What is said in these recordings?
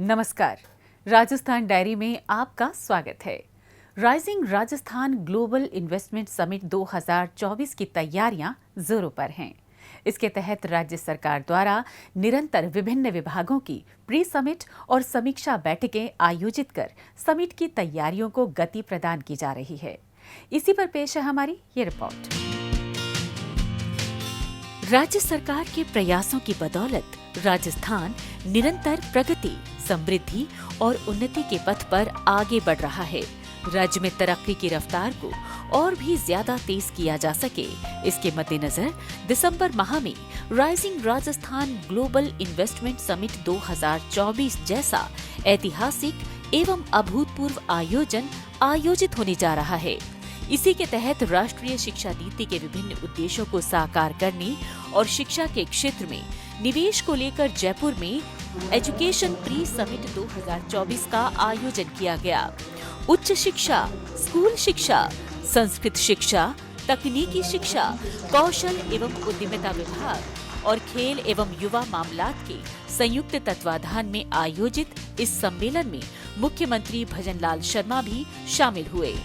नमस्कार। राजस्थान डायरी में आपका स्वागत है। Rising Rajasthan global investment summit 2024 की तैयारियां जोरों पर हैं। इसके तहत राज्य सरकार द्वारा निरंतर विभिन्न विभागों की प्री समिट और समीक्षा बैठकें आयोजित कर समिट की तैयारियों को गति प्रदान की जा रही है। इसी पर पेश है हमारी ये रिपोर्ट। राज्य सरकार के प्रयासों की बदौलत राजस्थान निरंतर प्रगति, समृद्धि और उन्नति के पथ पर आगे बढ़ रहा है। राज्य में तरक्की की रफ्तार को और भी ज्यादा तेज किया जा सके, इसके मद्देनजर दिसंबर माह में rising Rajasthan global investment summit 2024 जैसा ऐतिहासिक एवं अभूतपूर्व आयोजन आयोजित होने जा रहा है। इसी के तहत राष्ट्रीय शिक्षा नीति के विभिन्न उद्देश्यों को साकार करने और शिक्षा के क्षेत्र में निवेश को लेकर जयपुर में एजुकेशन प्री समिट 2024 का आयोजन किया गया। उच्च शिक्षा, स्कूल शिक्षा, संस्कृत शिक्षा, तकनीकी शिक्षा, कौशल एवं उद्यमिता विभाग और खेल एवं युवा मामलात के संयुक्त तत्वाधान में आयोजित इस सम्मेलन में मुख्यमंत्री भजनलाल शर्मा भी शामिल हुए।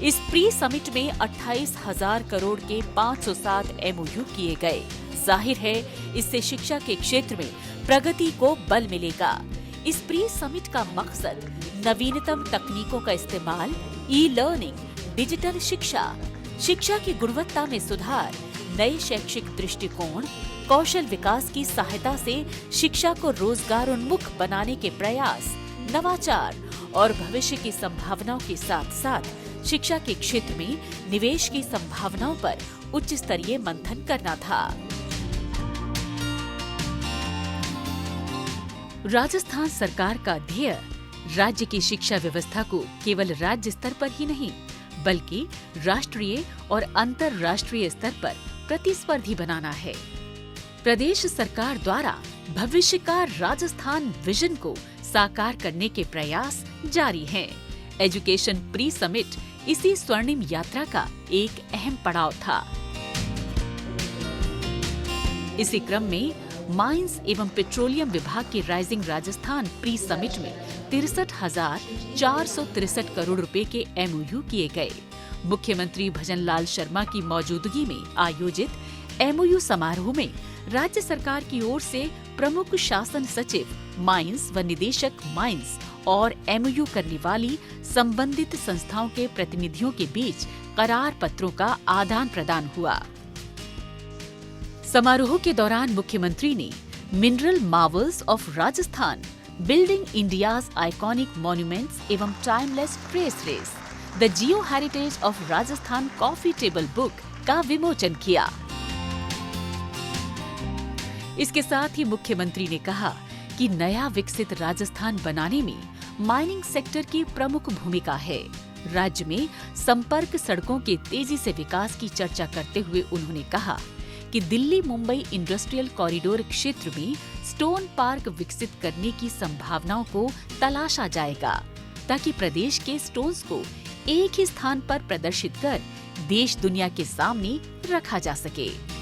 इस प्री समिट में 28,000 करोड़ के 507 MOU किए गए। जाहिर है, इससे शिक्षा के क्षेत्र में प्रगति को बल मिलेगा। इस प्री समिट का मकसद नवीनतम तकनीकों का इस्तेमाल, ई-लर्निंग, डिजिटल शिक्षा, शिक्षा की गुणवत्ता में सुधार, नए शैक्षिक दृष्टिकोण, कौशल विकास की सहायता से शिक्षा को रोजगारोन्मुख बनाने के प्रयास, नवाचार और भविष्य की संभावनाओं के साथ साथ शिक्षा के क्षेत्र में निवेश की संभावनाओं पर उच्च स्तरीय मंथन करना था। राजस्थान सरकार का ध्येय राज्य की शिक्षा व्यवस्था को केवल राज्य स्तर पर ही नहीं बल्कि राष्ट्रीय और अंतर्राष्ट्रीय स्तर पर प्रतिस्पर्धी बनाना है। प्रदेश सरकार द्वारा भविष्य का राजस्थान विजन को साकार करने के प्रयास जारी हैं। एजुकेशन प्री समिट इसी स्वर्णिम यात्रा का एक अहम पड़ाव था। इसी क्रम में माइंस एवं पेट्रोलियम विभाग के राइजिंग राजस्थान प्री समिट में 63,463 करोड़ रुपए के MOU किए गए। मुख्यमंत्री भजनलाल शर्मा की मौजूदगी में आयोजित MOU समारोह में राज्य सरकार की ओर से प्रमुख शासन सचिव माइंस व निदेशक माइंस और MOU करने वाली संबंधित संस्थाओं के प्रतिनिधियों के बीच करार पत्रों का आदान प्रदान हुआ। समारोह के दौरान मुख्यमंत्री ने mineral marvels of Rajasthan, building India's iconic monuments एवं timeless traces, the geo heritage of Rajasthan coffee table book का विमोचन किया। इसके साथ ही मुख्यमंत्री ने कहा कि नया विकसित राजस्थान बनाने में माइनिंग सेक्टर की प्रमुख भूमिका है। राज्य में संपर्क सड़कों के तेजी से विकास की चर्चा करते हुए उन्होंने कहा कि दिल्ली मुंबई इंडस्ट्रियल कॉरिडोर क्षेत्र में स्टोन पार्क विकसित करने की संभावनाओं को तलाशा जाएगा ताकि प्रदेश के स्टोन्स को एक ही स्थान पर प्रदर्शित कर देश दुनिया के सामने रखा जा सके।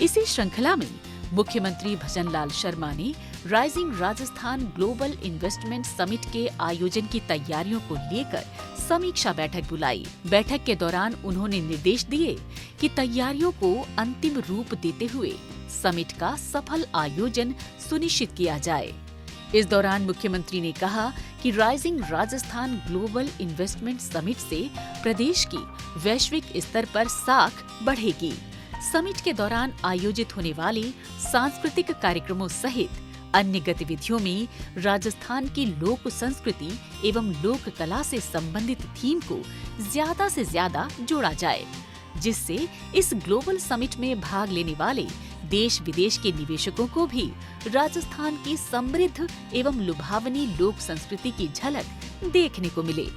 इसी श्रृंखला में मुख्यमंत्री भजनलाल शर्मा ने rising Rajasthan global investment summit के आयोजन की तैयारियों को लेकर समीक्षा बैठक बुलाई। बैठक के दौरान उन्होंने निर्देश दिए कि तैयारियों को अंतिम रूप देते हुए समिट का सफल आयोजन सुनिश्चित किया जाए। इस दौरान मुख्यमंत्री ने कहा कि rising Rajasthan global investment summit से प्रदेश की वैश्विक स्तर पर साख बढ़ेगी। समिट के दौरान आयोजित होने वाले सांस्कृतिक कार्यक्रमों सहित अन्य गतिविधियों में राजस्थान की लोक संस्कृति एवं लोक कला से संबंधित थीम को ज्यादा से ज्यादा जोड़ा जाए, जिससे इस ग्लोबल समिट में भाग लेने वाले देश विदेश के निवेशकों को भी राजस्थान की समृद्ध एवं लुभावनी लोक संस्कृति की झलक देखने को मिले।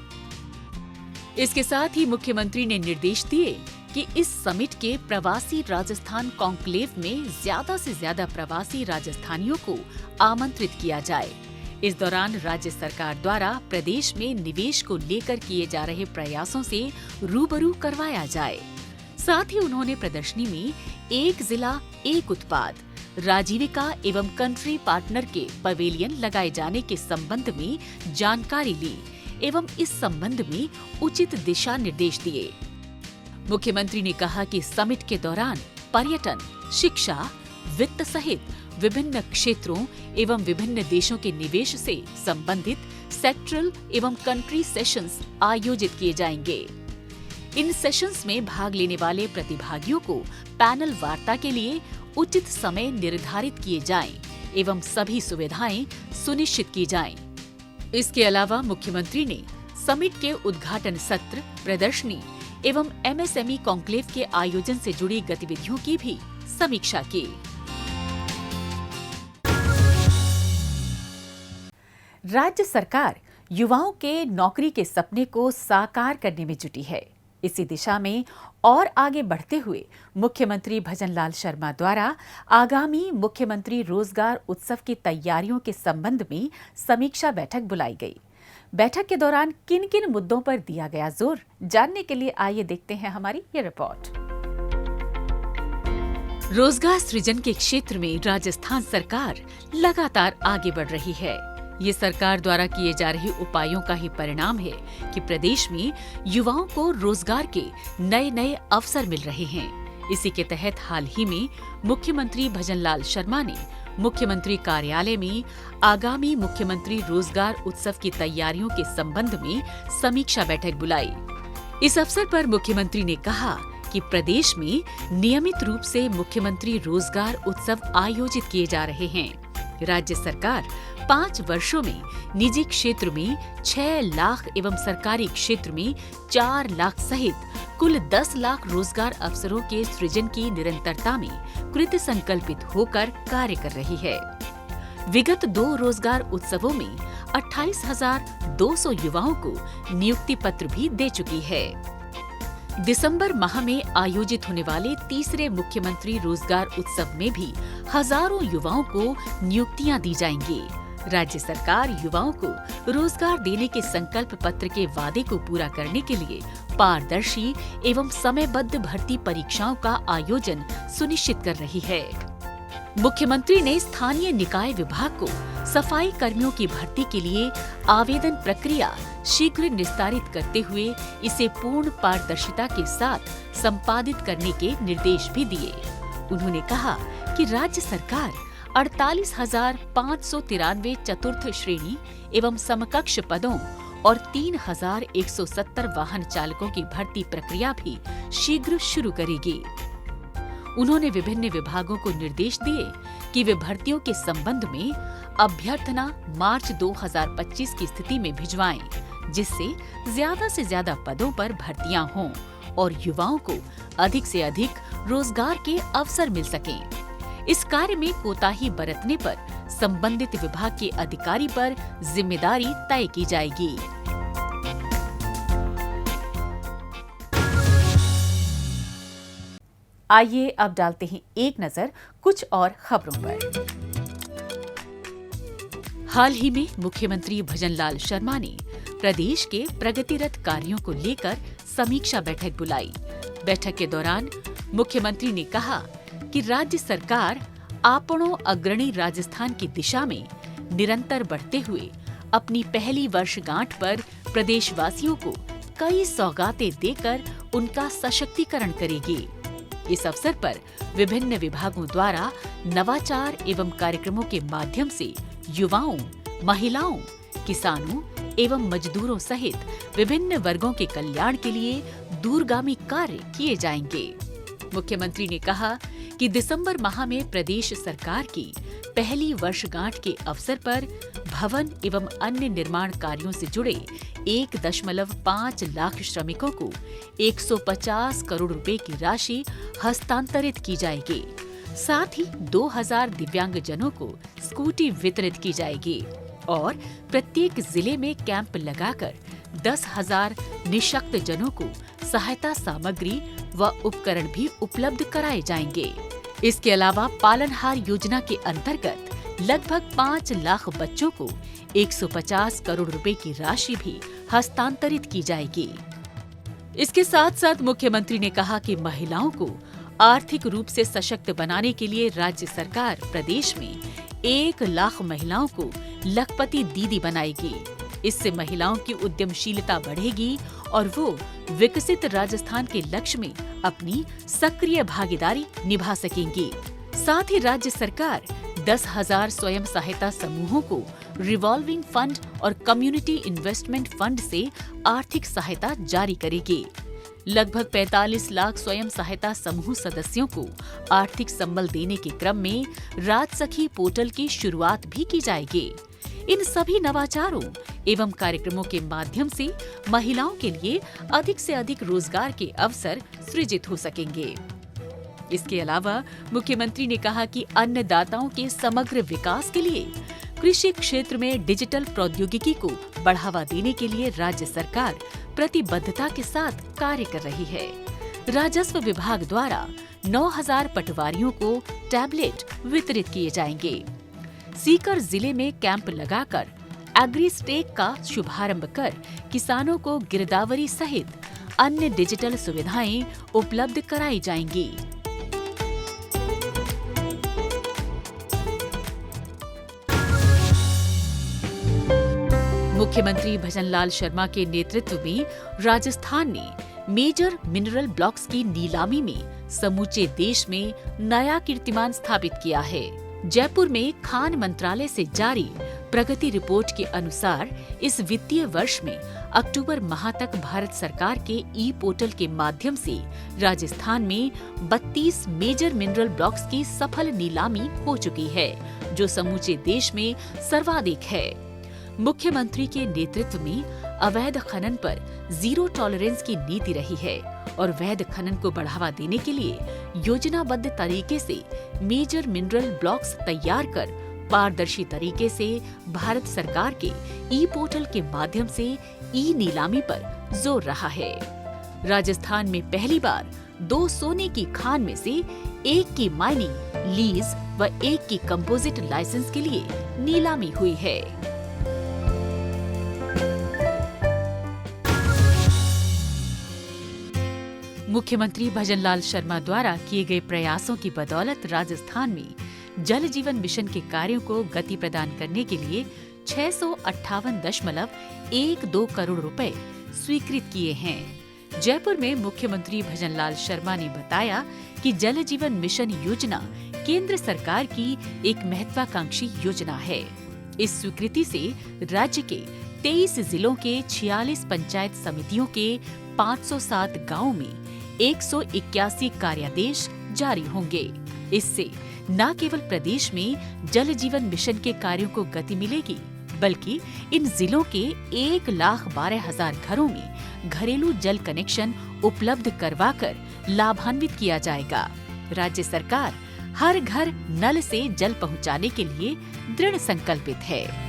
इसके साथ ही मुख्यमंत्री ने निर्देश दिए कि इस समिट के प्रवासी राजस्थान कॉन्क्लेव में ज्यादा से ज्यादा प्रवासी राजस्थानियों को आमंत्रित किया जाए। इस दौरान राज्य सरकार द्वारा प्रदेश में निवेश को लेकर किए जा रहे प्रयासों से रूबरू करवाया जाए। साथ ही उन्होंने प्रदर्शनी में एक जिला एक उत्पाद, राजीविका एवं कंट्री पार्टनर के पवेलियन लगाए जाने के संबंध में जानकारी ली एवं इस संबंध में उचित दिशा निर्देश दिए। मुख्यमंत्री ने कहा कि समिट के दौरान पर्यटन, शिक्षा, वित्त सहित विभिन्न क्षेत्रों एवं विभिन्न देशों के निवेश से संबंधित सेक्टरल एवं कंट्री सेशंस आयोजित किए जाएंगे। इन सेशंस में भाग लेने वाले प्रतिभागियों को पैनल वार्ता के लिए उचित समय निर्धारित किए जाएं एवं सभी सुविधाएं सुनिश्चित की जाएं। इसके अलावा मुख्यमंत्री ने समिट के उद्घाटन सत्र, प्रदर्शनी एवं MSME कॉन्क्लेव के आयोजन से जुड़ी गतिविधियों की भी समीक्षा की। राज्य सरकार युवाओं के नौकरी के सपने को साकार करने में जुटी है। इसी दिशा में और आगे बढ़ते हुए मुख्यमंत्री भजनलाल शर्मा द्वारा आगामी मुख्यमंत्री रोजगार उत्सव की तैयारियों के संबंध में समीक्षा बैठक बुलाई गई। बैठक के दौरान किन किन मुद्दों पर दिया गया जोर, जानने के लिए आइए देखते हैं हमारी ये रिपोर्ट। रोजगार सृजन के क्षेत्र में राजस्थान सरकार लगातार आगे बढ़ रही है। ये सरकार द्वारा किए जा रहे उपायों का ही परिणाम है कि प्रदेश में युवाओं को रोजगार के नए नए अवसर मिल रहे हैं। इसी के तहत हाल ही में मुख्यमंत्री भजनलाल शर्मा ने मुख्यमंत्री कार्यालय में आगामी मुख्यमंत्री रोजगार उत्सव की तैयारियों के संबंध में समीक्षा बैठक बुलाई। इस अवसर पर मुख्यमंत्री ने कहा कि प्रदेश में नियमित रूप से मुख्यमंत्री रोजगार उत्सव आयोजित किए जा रहे हैं। राज्य सरकार 5 वर्षों में निजी क्षेत्र में 6 लाख एवं सरकारी क्षेत्र में 4 लाख सहित कुल 10 लाख रोजगार अवसरों के सृजन की निरंतरता में कृत संकल्पित होकर कार्य कर रही है। विगत 2 रोजगार उत्सवों में 28,200 युवाओं को नियुक्ति पत्र भी दे चुकी है। दिसंबर माह में आयोजित होने वाले तीसरे मुख्यमंत्री रोजगार उत्सव में भी हजारों युवाओं को नियुक्तियां दी जाएंगी। राज्य सरकार युवाओं को रोजगार देने के संकल्प पत्र के वादे को पूरा करने के लिए पारदर्शी एवं समयबद्ध भर्ती परीक्षाओं का आयोजन सुनिश्चित कर रही है। मुख्यमंत्री ने स्थानीय निकाय विभाग को सफाई कर्मियों की भर्ती के लिए आवेदन प्रक्रिया शीघ्र निस्तारित करते हुए इसे पूर्ण पारदर्शिता के साथ संपादित करने के निर्देश भी दिए। उन्होंने कहा कि राज्य सरकार 48,593 चतुर्थ श्रेणी एवं समकक्ष पदों और 3,170 वाहन चालकों की भर्ती प्रक्रिया भी शीघ्र शुरू करेगी। उन्होंने विभिन्न विभागों को निर्देश दिए कि वे भर्तियों के संबंध में अभ्यर्थना मार्च 2025 की स्थिति में भिजवाएं, जिससे ज्यादा पदों पर भर्तियां हों और युवाओं को अधिक से अधिक रोजगार के अवसर मिल सकें। इस कार्य में कोताही बरतने पर संबंधित विभाग के अधिकारी पर जिम्मेदारी तय की जाएगी। आइए अब डालते हैं एक नजर कुछ और खबरों पर। हाल ही में मुख्यमंत्री भजनलाल शर्मा ने प्रदेश के प्रगतिरत कार्यों को लेकर समीक्षा बैठक बुलाई। बैठक के दौरान मुख्यमंत्री ने कहा कि राज्य सरकार आपणों अग्रणी राजस्थान की दिशा में निरंतर बढ़ते हुए अपनी पहली वर्षगांठ पर प्रदेशवासियों को कई सौगातें देकर उनका सशक्तिकरण करेगी। इस अवसर पर विभिन्न विभागों द्वारा नवाचार एवं कार्यक्रमों के माध्यम से युवाओं, महिलाओं, किसानों एवं मजदूरों सहित विभिन्न वर्गों के कल्याण के लिए दूरगामी कार्य किए जाएंगे। मुख्यमंत्री ने कहा कि दिसंबर माह में प्रदेश सरकार की पहली वर्षगांठ के अवसर पर भवन एवं अन्य निर्माण कार्यों से जुड़े 1.5 लाख श्रमिकों को 150 करोड़ रुपए की राशि हस्तांतरित की जाएगी। साथ ही 2000 दिव्यांगजनों को स्कूटी वितरित की जाएगी और प्रत्येक जिले में कैंप लगाकर 10,000 निःशक्त जनों को सहायता सामग्री व उपकरण भी उपलब्ध कराए जाएंगे। इसके अलावा पालनहार योजना के अंतर्गत लगभग 5 लाख बच्चों को 150 करोड़ रुपए की राशि भी हस्तांतरित की जाएगी। इसके साथ साथ मुख्यमंत्री ने कहा कि महिलाओं को आर्थिक रूप से सशक्त बनाने के लिए राज्य सरकार प्रदेश में 1 लाख महिलाओं को लखपति दीदी बनाएगी। इससे महिलाओं की उद्यमशीलता बढ़ेगी और वो विकसित राजस्थान के लक्ष्य में अपनी सक्रिय भागीदारी निभा सकेंगी। साथ ही राज्य सरकार 10,000 स्वयं सहायता समूहों को रिवॉल्विंग फंड और कम्युनिटी इन्वेस्टमेंट फंड से आर्थिक सहायता जारी करेगी। लगभग 45 लाख स्वयं सहायता समूह सदस्यों को आर्थिक संबल देने के क्रम में राजसखी पोर्टल की शुरुआत भी की जाएगी। इन सभी नवाचारों एवं कार्यक्रमों के माध्यम से महिलाओं के लिए अधिक से अधिक रोजगार के अवसर सृजित हो सकेंगे। इसके अलावा मुख्यमंत्री ने कहा कि अन्नदाताओं के समग्र विकास के लिए कृषि क्षेत्र में डिजिटल प्रौद्योगिकी को बढ़ावा देने के लिए राज्य सरकार प्रतिबद्धता के साथ कार्य कर रही है। राजस्व विभाग द्वारा 9,000 पटवारियों को टैबलेट वितरित किए जाएंगे। सीकर जिले में कैंप लगाकर एग्रीस्टेक का शुभारंभ कर किसानों को गिरदावरी सहित अन्य डिजिटल सुविधाएं उपलब्ध कराई जाएंगी। मुख्यमंत्री भजनलाल शर्मा के नेतृत्व में राजस्थान ने मेजर मिनरल ब्लॉक्स की नीलामी में समूचे देश में नया कीर्तिमान स्थापित किया है। जयपुर में खान मंत्रालय से जारी प्रगति रिपोर्ट के अनुसार इस वित्तीय वर्ष में अक्टूबर माह तक भारत सरकार के ई पोर्टल के माध्यम से राजस्थान में 32 मेजर मिनरल ब्लॉक्स की सफल नीलामी हो चुकी है, जो समूचे देश में सर्वाधिक है। मुख्यमंत्री के नेतृत्व में अवैध खनन पर जीरो टॉलरेंस की नीति रही है और वैध खनन को बढ़ावा देने के लिए योजनाबद्ध तरीके से मेजर मिनरल ब्लॉक्स तैयार कर पारदर्शी तरीके से भारत सरकार के ई पोर्टल के माध्यम से ई नीलामी पर जोर रहा है। राजस्थान में पहली बार 2 सोने की खान में से एक की माइनिंग, लीज व एक की कंपोजिट लाइसेंस के लिए नीलामी हुई है। मुख्यमंत्री भजनलाल शर्मा द्वारा किए गए प्रयासों की बदौलत राजस्थान में जल जीवन मिशन के कार्यों को गति प्रदान करने के लिए 658.12 करोड़ रुपए स्वीकृत किए हैं। जयपुर में मुख्यमंत्री भजनलाल शर्मा ने बताया कि जल जीवन मिशन योजना केंद्र सरकार की एक महत्वाकांक्षी योजना है। इस स्वीकृति से राज्य के 23 जिलों के 46 पंचायत समितियों के 507 गांवों में 181 कार्यादेश जारी होंगे। इससे न केवल प्रदेश में जल जीवन मिशन के कार्यों को गति मिलेगी, बल्कि इन जिलों के 1,12,000 घरों में घरेलू जल कनेक्शन उपलब्ध करवाकर लाभान्वित किया जाएगा। राज्य सरकार हर घर नल से जल पहुंचाने के लिए दृढ़ संकल्पित है।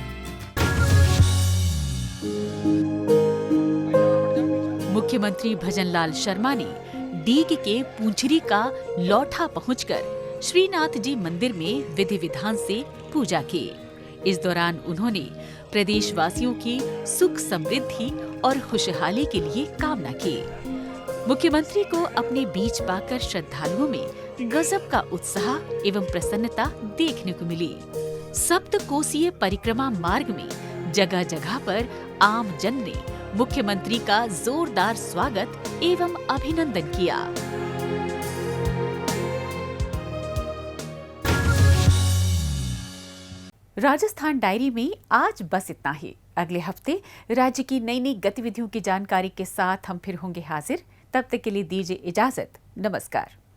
मुख्यमंत्री भजनलाल शर्मा ने डीग के पूंछरी का लौठा पहुंचकर श्रीनाथ जी मंदिर में विधि विधान से पूजा की। इस दौरान उन्होंने प्रदेशवासियों की सुख समृद्धि और खुशहाली के लिए कामना की। मुख्यमंत्री को अपने बीच पाकर श्रद्धालुओं में गजब का उत्साह एवं प्रसन्नता देखने को मिली। सप्तकोसीय परिक्रमा मार्ग में जगह जगह पर आम जन ने मुख्यमंत्री का जोरदार स्वागत एवं अभिनंदन किया। राजस्थान डायरी में आज बस इतना ही। अगले हफ्ते राज्य की नई नई गतिविधियों की जानकारी के साथ हम फिर होंगे हाजिर। तब तक के लिए दीजिए इजाजत। नमस्कार।